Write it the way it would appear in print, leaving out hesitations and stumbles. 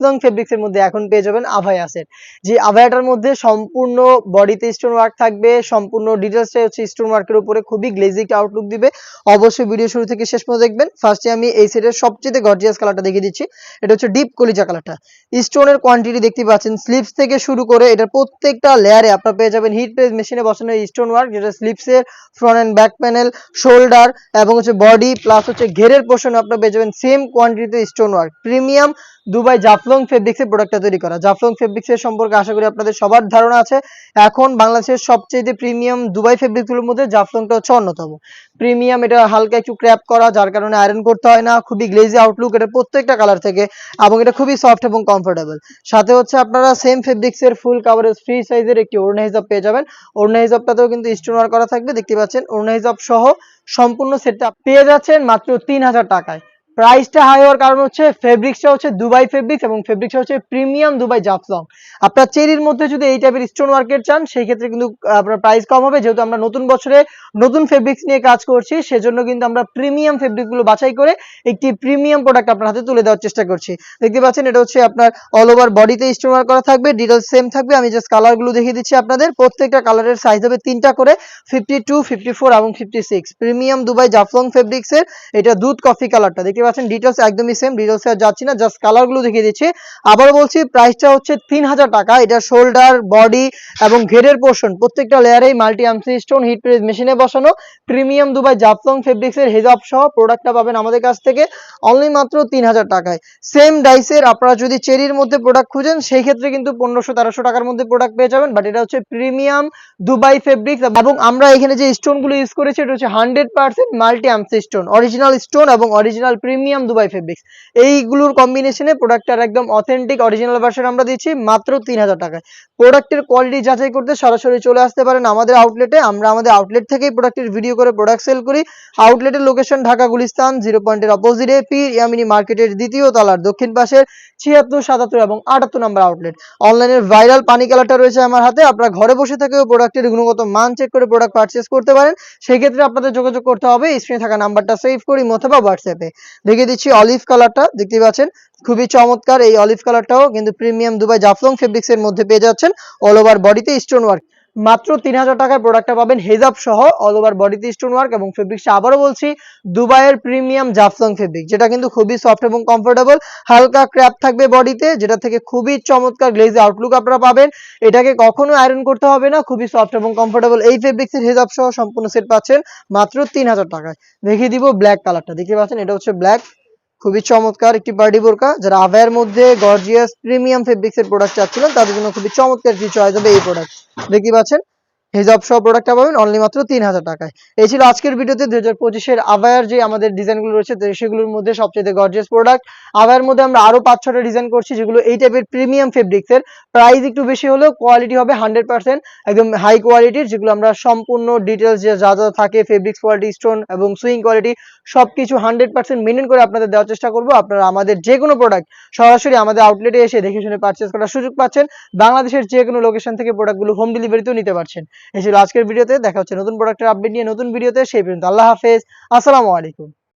Jaflong fabrics এর মধ্যে এখন পেয়ে যাবেন আভায়া সেট। যে আভায়াটার মধ্যে সম্পূর্ণ বডিতে স্টোন ওয়ার্ক থাকবে, সম্পূর্ণ ডিটেইলসটাই হচ্ছে স্টোন ওয়ার্কের উপরে, খুবই গ্লেজি একটা আউটলুক দিবে। অবশ্যই ভিডিও শুরু থেকে শেষ পর্যন্ত দেখবেন। ফার্স্টে আমি এই সেটের সবচেয়ে গর্জিয়াস কালারটা দেখিয়ে দিচ্ছি। এটা হচ্ছে ডিপ কলিজা কালারটা। স্টোনের কোয়ান্টিটি দেখতে পাচ্ছেন, স্লিপস থেকে শুরু করে এটার প্রত্যেকটা লেয়ারে আপনারা পেয়ে যাবেন হিট প্রেস মেশিনে বসানো স্টোন ওয়ার্ক, যেটা স্লিপসের front and back panel, shoulder এবং হচ্ছে বডি প্লাস হচ্ছে ঘেরের পোর্শনে আপনারা পেয়ে যাবেন সেম কোয়ান্টিটিতে stone work. Premium Dubai Jaflong ফেব্রিক্সের প্রোডাক্টটা তৈরি করা। জাফলং ফেব্রিক্সের সম্পর্কে আশা করি আপনাদের সবার ধারণা আছে। এখন বাংলাদেশের সবচেয়ে প্রিমিয়াম দুবাই ফেব্রিক্সগুলোর মধ্যে জাফলংটা হচ্ছে অন্যতম। প্রিমিয়াম, এটা হালকা একটু ক্র্যাপ করা, যার কারণে আয়রন করতে হয় না, খুবই গ্লেজি আউটলুক এটা প্রত্যেকটা কালার থেকে, এবং এটা খুবই সফট এবং কমফোর্টেবল। সাথে হচ্ছে আপনারা সেম ফেব্রিক্সের ফুল কাভারেজ ফ্রি সাইজের একটি ওড়না হিজাব পেয়ে যাবেন। ওড়না হিজাবটাতেও কিন্তু স্টোন ওয়ার্ক করা থাকবে, দেখতে পাচ্ছেন। ওড়না হিজাব সহ সম্পূর্ণ সেটটা পেয়ে যাচ্ছেন মাত্র 3000 টাকায়। প্রাইসটা হাই হওয়ার কারণ হচ্ছে ফেব্রিক্সটা হচ্ছে দুবাই ফেব্রিক্স এবং ফেব্রিক্সটা হচ্ছে প্রিমিয়াম দুবাই জাফলং। আপনার চেরির মধ্যে যদি এই টাইপের স্টোন ওয়ার্কের চান, সেই ক্ষেত্রে কিন্তু আপনার প্রাইস কম হবে। যেহেতু আমরা নতুন বছরে নতুন ফেব্রিক্স নিয়ে কাজ করছি, সেজন্য কিন্তু আমরা প্রিমিয়াম ফেব্রিকগুলো বাছাই করে একটি প্রিমিয়াম প্রোডাক্ট আপনার হাতে তুলে দেওয়ার চেষ্টা করছি। দেখতে পাচ্ছেন, এটা হচ্ছে আপনার অল ওভার বডিতে স্টোন ওয়ার্ক করা থাকবে, ডিটেইলস সেম থাকবে। আমি জাস্ট কালারগুলো দেখিয়ে দিচ্ছি আপনাদের। প্রত্যেকটা কালারের সাইজ হবে 3টা করে, 52, 54 এবং 56। প্রিমিয়াম দুবাই জাফলং ফেব্রিক্সের এটা দুধ কফি কালারটা দেখতে পাচ্ছেন। ডিটেইলস একদমই সেম, ডিটেইলসে আর যাচ্ছি না, জাস্ট কালারগুলো দেখিয়ে দিচ্ছি। আবার বলছি, প্রাইসটা হচ্ছে 3000 টাকা। এটা শোল্ডার, বডি এবং ঘেরের পোর্শন প্রত্যেকটা লেয়ারেই মাল্টি আমসি স্টোন হিট প্রেস মেশিনে বসানো প্রিমিয়াম দুবাই জাফলং ফেব্রিক্সের হিজাব সহ প্রোডাক্টটা পাবেন আমাদের কাছ থেকে অনলি মাত্র 3000 টাকায়। সেম ডাইসের আপনারা যদি চেরির মধ্যে প্রোডাক্ট খুঁজেন, সেই ক্ষেত্রে কিন্তু 1500-1300 টাকার মধ্যে প্রোডাক্ট পেয়ে যাবেন। বাট এটা হচ্ছে প্রিমিয়াম দুবাই ফেব্রিক্স, এবং আমরা এখানে যে স্টোনগুলো ইউজ করেছি এটা হচ্ছে 100% মাল্টি আমসি স্টোন, অরিজিনাল স্টোন এবং অরিজিনাল প্রিমিয়াম দুবাই ফেব্রিক্স। এইগুলোর কম্বিনেশনে প্রোডাক্টটার একদম অথেন্টিক অরিজিনাল ভার্সন আমরা দিচ্ছি মাত্র 3000 টাকায়। প্রোডাক্টের কোয়ালিটি যাচাই করতে সরাসরি চলে আসতে পারেন আমাদের আউটলেটে। আমরা আমাদের আউটলেট থেকেই প্রোডাক্টের ভিডিও করে প্রোডাক্ট সেল করি। আউটলেটের লোকেশন ঢাকা গুলিস্তান 0 পয়েন্টের অপোজিটে পীর ইয়ামিনী মার্কেটের দ্বিতীয় তলার দক্ষিণ পাশের 76, 77 এবং 78 নম্বর আউটলেট। অনলাইনের ভাইরাল পানি কালারটা রয়েছে আমার হাতে। আপনারা ঘরে বসে থেকেও প্রোডাক্টের গুণগত মান চেক করে প্রোডাক্ট পারচেজ করতে পারেন। সেই ক্ষেত্রে আপনাদের যোগাযোগ করতে হবে স্ক্রিনে থাকা নাম্বারটা সেভ করি অথবা হোয়াটসঅ্যাপে। দেখিয়ে দিচ্ছি অলিভ কালারটা, দেখতে পাচ্ছেন খুবই চমৎকার। এই অলিভ কালারটাও কিন্তু প্রিমিয়াম দুবাই জাফলং ফেব্রিক্স এর মধ্যে পেয়ে যাচ্ছেন অল ওভার বডিতে স্টোন ওয়ার্ক। মাত্র 3000 টাকায় প্রোডাক্টটা পাবেন হিজাব সহ অল ওভার বডিতে স্টোন ওয়ার্ক, এবং ফেব্রিক্সটা আবারও বলছি দুবাইয়ের প্রিমিয়াম জাফলং ফেব্রিক, যেটা কিন্তু খুবই সফট এবং কমফোর্টেবল। হালকা ক্র্যাপ থাকবে বডিতে, যেটা থেকে খুবই চমৎকার গ্লেজি আউটলুক আপনারা পাবেন। এটাকে কখনো আয়রন করতে হবে না, খুবই সফট এবং কমফোর্টেবল। এই ফেব্রিক্সের হিজাব সহ সম্পূর্ণ সেট পাচ্ছেন মাত্র 3000 টাকায়। দেখিয়ে দিব ব্ল্যাক কালারটা, দেখতে পাচ্ছেন এটা হচ্ছে ব্ল্যাক, খুবই চমৎকার একটি পার্টি বোরকা। যারা আভায়ার মধ্যে গর্জিয়াস প্রিমিয়াম ফেব্রিক্সের প্রোডাক্ট চাচ্ছিলেন, তাদের জন্য খুবই চমৎকার কিছু চয়েস হবে এই প্রোডাক্ট। দেখতে পাচ্ছেন হিজাব সহ প্রোডাক্টটা পাবেন অনলি মাত্র 3000 টাকায়। এই ছিল আজকের ভিডিওতে 2025 এর আভায়ার যে আমাদের ডিজাইনগুলো রয়েছে সেগুলোর মধ্যে সবচেয়ে গর্জিয়াস প্রোডাক্ট। আভায়ার মধ্যে আমরা আরো 5-6টা ডিজাইন করছি, যেগুলো এই টাইপের প্রিমিয়াম ফেব্রিক্সের। প্রাইস একটু বেশি হলেও কোয়ালিটি হবে 100% একদম হাই কোয়ালিটির, যেগুলো আমরা সম্পূর্ণ ডিটেলস যা যা থাকে ফেব্রিক্স কোয়ালিটি, স্টোন এবং সুইং কোয়ালিটি সবকিছু 100% মেনটেন করে আপনাদের দেওয়ার চেষ্টা করব। আপনারা আমাদের যে কোনো প্রোডাক্ট সরাসরি আমাদের আউটলেটে এসে দেখে শুনে পারচেজ করার সুযোগ পাচ্ছেন। বাংলাদেশের যে কোনো লোকেশন থেকে প্রোডাক্টগুলো হোম ডেলিভারিতেও নিতে পারছেন। এই ছিল আজকের ভিডিওতে। দেখা হচ্ছে নতুন প্রোডাক্টের আপডেট নিয়ে নতুন ভিডিওতে। সেই পর্যন্ত আল্লাহ হাফেজ, আসসালামু আলাইকুম।